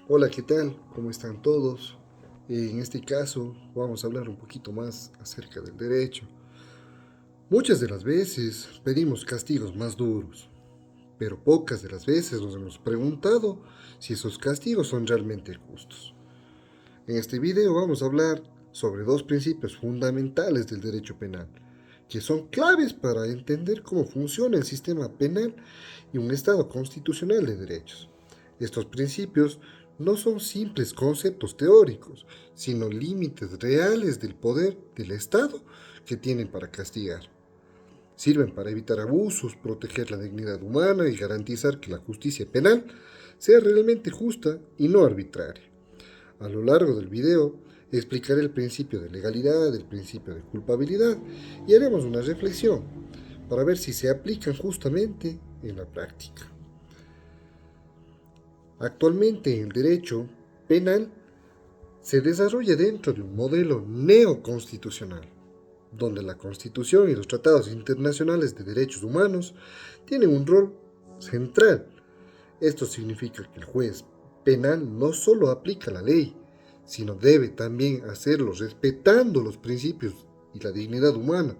Hola, ¿qué tal? ¿Cómo están todos? En este caso vamos a hablar un poquito más acerca del derecho. Muchas de las veces pedimos castigos más duros, pero pocas de las veces nos hemos preguntado si esos castigos son realmente justos. En este video vamos a hablar sobre dos principios fundamentales del derecho penal, que son claves para entender cómo funciona el sistema penal y un Estado constitucional de derechos. Estos principios no son simples conceptos teóricos, sino límites reales del poder del Estado que tienen para castigar. Sirven para evitar abusos, proteger la dignidad humana y garantizar que la justicia penal sea realmente justa y no arbitraria. A lo largo del video explicaré el principio de legalidad, el principio de culpabilidad y haremos una reflexión para ver si se aplican justamente en la práctica. Actualmente el derecho penal se desarrolla dentro de un modelo neoconstitucional, donde la Constitución y los tratados internacionales de derechos humanos tienen un rol central. Esto significa que el juez penal no solo aplica la ley, sino debe también hacerlo respetando los principios y la dignidad humana,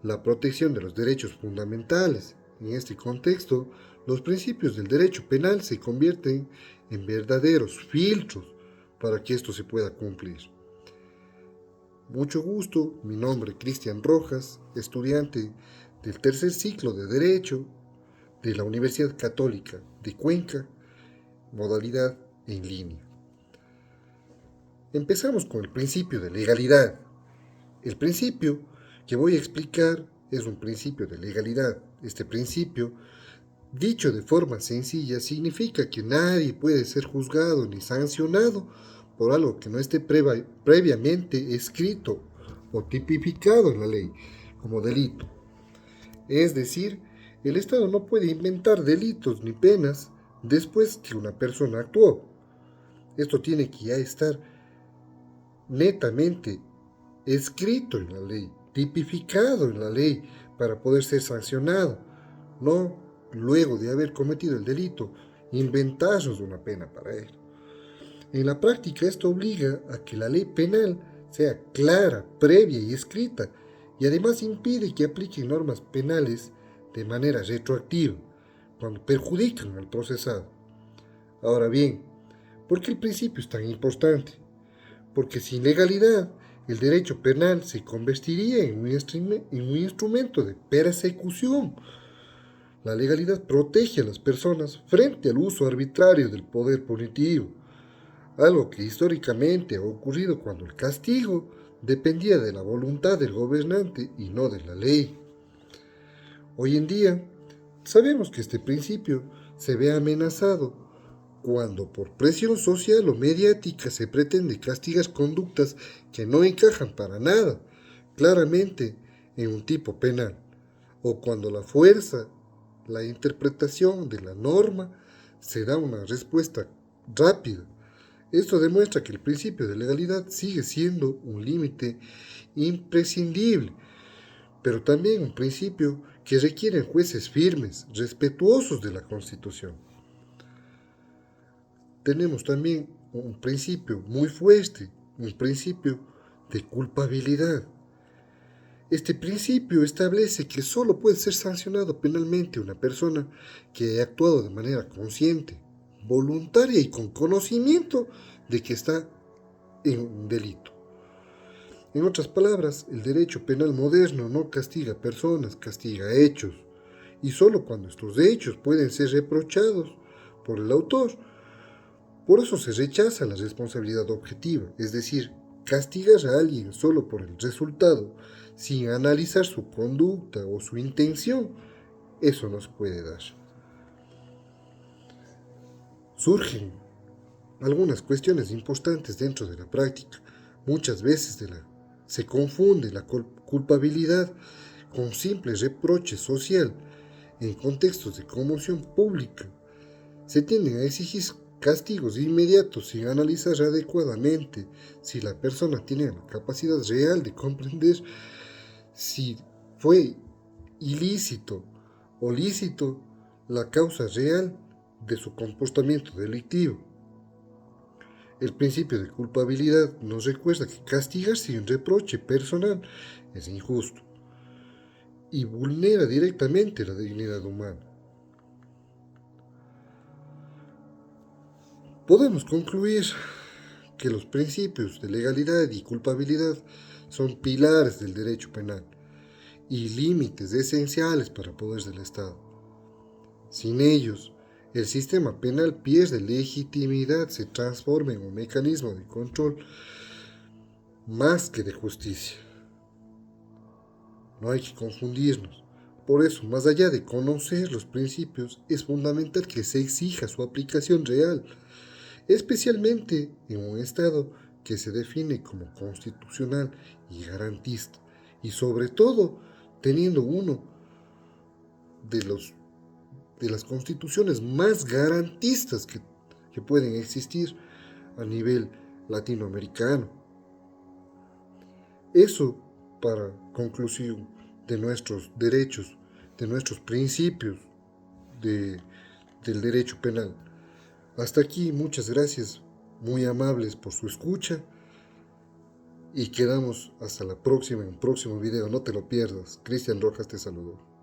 la protección de los derechos fundamentales. En este contexto, los principios del derecho penal se convierten en verdaderos filtros para que esto se pueda cumplir. Mucho gusto, mi nombre es Cristian Rojas, estudiante del tercer ciclo de Derecho de la Universidad Católica de Cuenca, modalidad en línea. Empezamos con el principio de legalidad. El principio que voy a explicar es un principio de legalidad. Este principio, dicho de forma sencilla, significa que nadie puede ser juzgado ni sancionado por algo que no esté previamente escrito o tipificado en la ley como delito. Es decir, el Estado no puede inventar delitos ni penas después que una persona actuó. Esto tiene que ya estar netamente escrito en la ley, tipificado en la ley para poder ser sancionado, no luego de haber cometido el delito, inventarnos una pena para él. En la práctica esto obliga a que la ley penal sea clara, previa y escrita, y además impide que apliquen normas penales de manera retroactiva, cuando perjudican al procesado. Ahora bien, ¿por qué el principio es tan importante? Porque sin legalidad, el derecho penal se convertiría en un instrumento de persecución. La legalidad protege a las personas frente al uso arbitrario del poder punitivo, algo que históricamente ha ocurrido cuando el castigo dependía de la voluntad del gobernante y no de la ley. Hoy en día, sabemos que este principio se ve amenazado cuando por presión social o mediática se pretende castigar conductas que no encajan para nada, claramente, en un tipo penal, o cuando la fuerza, la interpretación de la norma se da una respuesta rápida. Esto demuestra que el principio de legalidad sigue siendo un límite imprescindible, pero también un principio que requiere jueces firmes, respetuosos de la Constitución. Tenemos también un principio muy fuerte, un principio de culpabilidad. Este principio establece que solo puede ser sancionado penalmente una persona que haya actuado de manera consciente, voluntaria y con conocimiento de que está en un delito. En otras palabras, el derecho penal moderno no castiga personas, castiga hechos, y solo cuando estos hechos pueden ser reprochados por el autor. Por eso se rechaza la responsabilidad objetiva, es decir, castigar a alguien solo por el resultado, sin analizar su conducta o su intención, eso no se puede dar. Surgen algunas cuestiones importantes dentro de la práctica. Muchas veces se confunde la culpabilidad con simple reproche social en contextos de conmoción pública. Se tienden a exigir castigos inmediatos sin analizar adecuadamente si la persona tiene la capacidad real de comprender si fue ilícito o lícito la causa real de su comportamiento delictivo. El principio de culpabilidad nos recuerda que castigar sin reproche personal es injusto y vulnera directamente la dignidad humana. Podemos concluir que los principios de legalidad y culpabilidad son pilares del derecho penal y límites esenciales para el poder del Estado. Sin ellos, el sistema penal pierde legitimidad, se transforma en un mecanismo de control más que de justicia. No hay que confundirnos. Por eso, más allá de conocer los principios, es fundamental que se exija su aplicación real, especialmente en un Estado que se define como constitucional y garantista, y sobre todo teniendo uno de, de las constituciones más garantistas que pueden existir a nivel latinoamericano. Eso para conclusión de nuestros derechos, de nuestros principios del derecho penal. Hasta aquí, muchas gracias, muy amables por su escucha y quedamos hasta la próxima, en un próximo video, no te lo pierdas. Cristian Rojas te saludó.